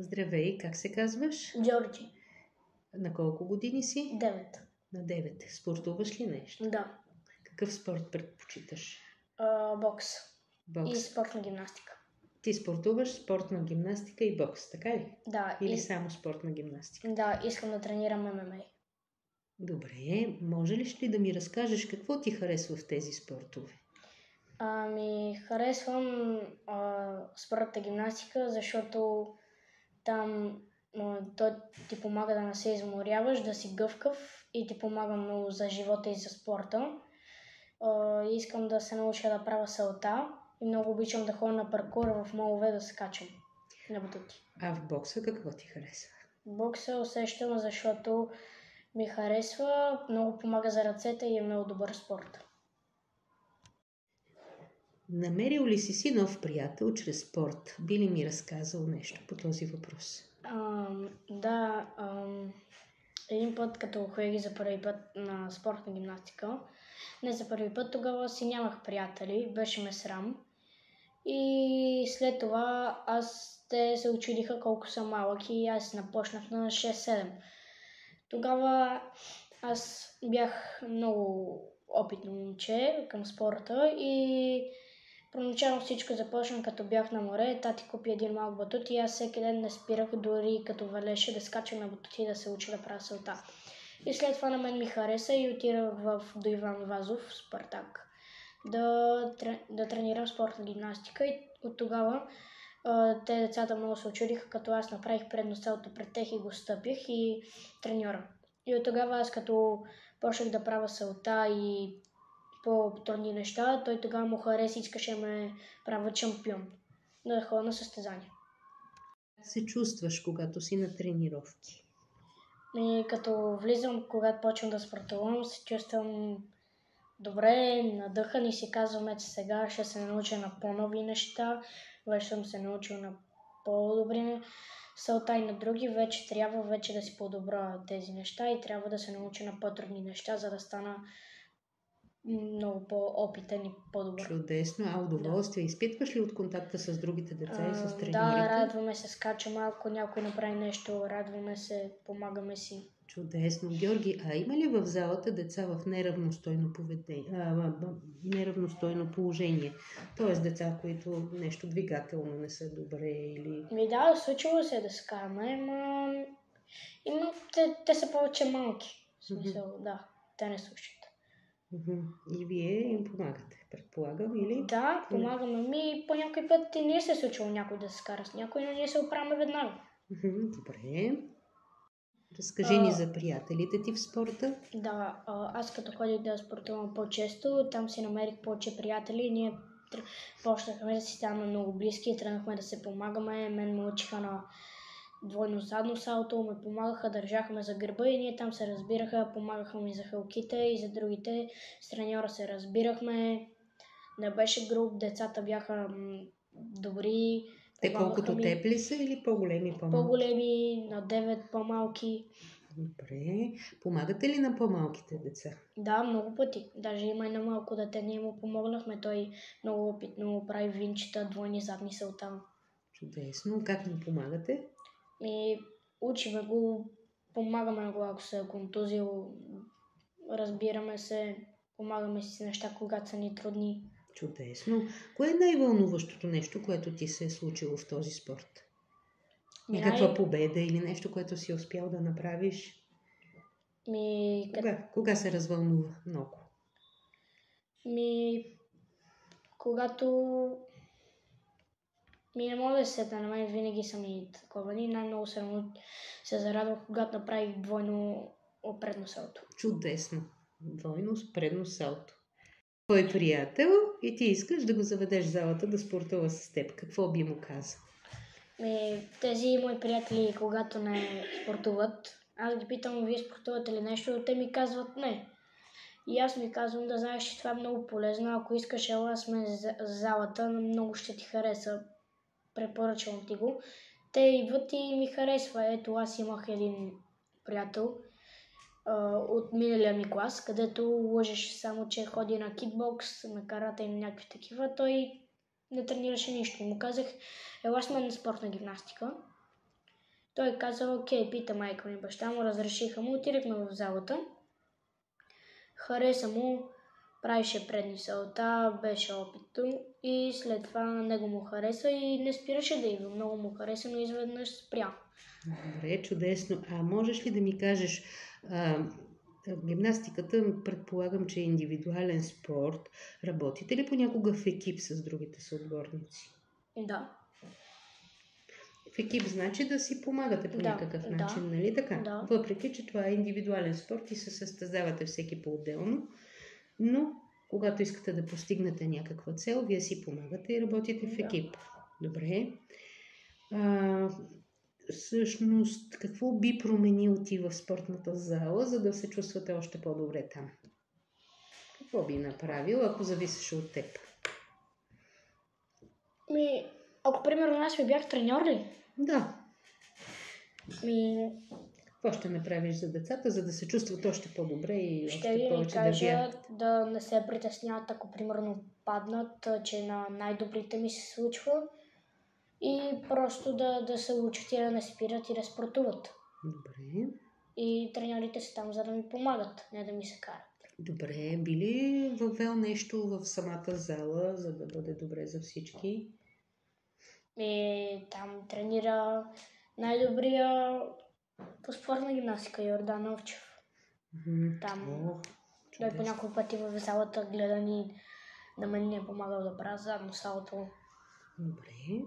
Здравей, как се казваш? Джорджи. На колко години си? 9. На 9. Спортуваш ли нещо? Да. Какъв спорт предпочиташ? Бокс. Бокс. И спортна гимнастика. Ти спортуваш спортна гимнастика и бокс, така ли? Да. Или само спортна гимнастика? Да, искам да тренирам ММА. Добре, може ли да ми разкажеш какво ти харесва в тези спортове? Харесвам спортната гимнастика, защото там той ти помага да не се изморяваш, да си гъвкав и ти помага много за живота и за спорта. Искам да се науча да правя салта и много обичам да ходя на паркур в молове да се качам на батути. А в бокса какво ти харесва? Бокса усещам, защото ми харесва, много помага за ръцете и е много добър спорт. Намерил ли си нов приятел чрез спорт? Би ли ми разказал нещо по този въпрос? Да, един път, като ходих за първи път на спортна гимнастика, не за първи път, тогава си нямах приятели, беше ме срам. И след това те се очудиха колко съм малък и аз напочнах на 6-7. Тогава аз бях много опитно момче към спорта и проначално всичко започна като бях на море. Тати купи един малък батут и аз всеки ден не спирах, дори като валеше, да скачам на батути и да се уча да правя салта. И след това на мен ми хареса и отидах до Иван Вазов, Спартак, да тренирам спортна гимнастика и от тогава те децата много се очудиха, като аз направих предно салто пред тях и го стъпих и треньора. И от тогава аз като почнах да правя салта и по-трудни неща, той тогава му хареса и искаше ме правя шампион, да ходя на състезания. Как се чувстваш, когато си на тренировки? И като влизам, когато почвам да спортувам, се чувствам добре, надъхан и си казвам, че сега ще се науча на по-нови неща, вече съм се научил на по-добри салта и на други, вече трябва да си подобра тези неща и трябва да се науча на по-трудни неща, за да стана много по-опитен и по-добър. Чудесно. А удоволствие изпитваш ли от контакта с другите деца и с треньорите? Да, радваме се, скача малко, някой направи нещо, радваме се, помагаме си. Чудесно. Георги, а има ли в залата деца в неравностойно положение? Тоест деца, които нещо двигателно не са добре или... Да, случило се да скараме, но те са повече малки. В смисъл, да, те не слушат. И вие им помагате, предполагам, или? Да, помагаме. По някой път и ние се е случило някой да се скара с някой, но ние се оправяме веднага. Добре. Разкажи ни за приятелите ти в спорта. Да, аз като ходих да спортувам по-често, там си намерих повече приятели и ние почнахме да си ставаме много близки, тръгнахме да се помагаме. Мен ме учиха на двойно задно салто, ме помагаха, държахме за гърба и ние там се разбираха, помагаха ми за хълките и за другите. С треньора се разбирахме, не беше груб, децата бяха добри. Те колкото теб ли са или по-големи, по-малки? По-големи, на 9 по-малки. Добре. Помагате ли на по-малките деца? Да, много пъти. Даже има и на малко дете, ние му помогнахме. Той много опитно прави винчета, двойни задни салта. Чудесно. Как му помагате? Учиме го, помагаме го, ако се е контузил, разбираме се, помагаме си с неща, когато са ни трудни. Чудесно. Кое е най-вълнуващото нещо, което ти се е случило в този спорт? Някаква победа или нещо, което си успял да направиш? Кога се развълнува много? Когато не мога да се сетя, на мен винаги са ми такова. Най-много се зарадвах, когато направих двойно предно салто. Чудесно. Двойно предно салто. Твой приятел и ти искаш да го заведеш в залата да спортува с теб. Какво би му казал? Тези мои приятели, когато не спортуват, аз ги питам, вие спортувате ли нещо, те ми казват не. И аз ми казвам да знаеш, че това е много полезно. Ако искаш, ела сме за залата, много ще ти хареса. Препоръчвам ти го. Те идват и ми харесва. Ето, аз имах един приятел от миналия ми клас, където лъжеше само, че ходи на кикбокс, на карате и на някакви такива. Той не тренираше нищо. И му казах, ела сме на спортна гимнастика. Той каза, окей, пита майка ми, баща му, разрешиха му, отидахме в залата. Хареса му, правише предни салта, беше опитно и след това него му хареса и не спираше да идва. Много му хареса, но изведнъж спря. Добре, чудесно. А можеш ли да ми кажеш, гимнастиката, предполагам, че е индивидуален спорт. Работите ли понякога в екип с другите съотборници? Да. В екип значи да си помагате по някакъв начин, нали така? Да. Въпреки, че това е индивидуален спорт и се състезавате всеки по-отделно, но когато искате да постигнете някаква цел, вие си помагате и работите в екип. Добре. Всъщност, какво би променил ти в спортната зала, за да се чувствате още по-добре там? Какво би направил, ако зависеше от теб? Ако, примерно, аз ви бях треньор ли? Да. Какво ще направиш за децата, за да се чувстват още по-добре и още повече да вярват? Да не се притесняват, ако, примерно, паднат, че на най-добрите ми се случва. И просто да се учат и да не спират и да спортуват. Добре. И треньорите са там, за да ми помагат, не да ми се карат. Добре. Би ли въвел нещо в самата зала, за да бъде добре за всички? Там тренира най-добрия по спортна гимнастика Йордан Овчев. Там той по няколко пъти в залата гледа ни, да мен ни е помагал да правя задно салото. Добре.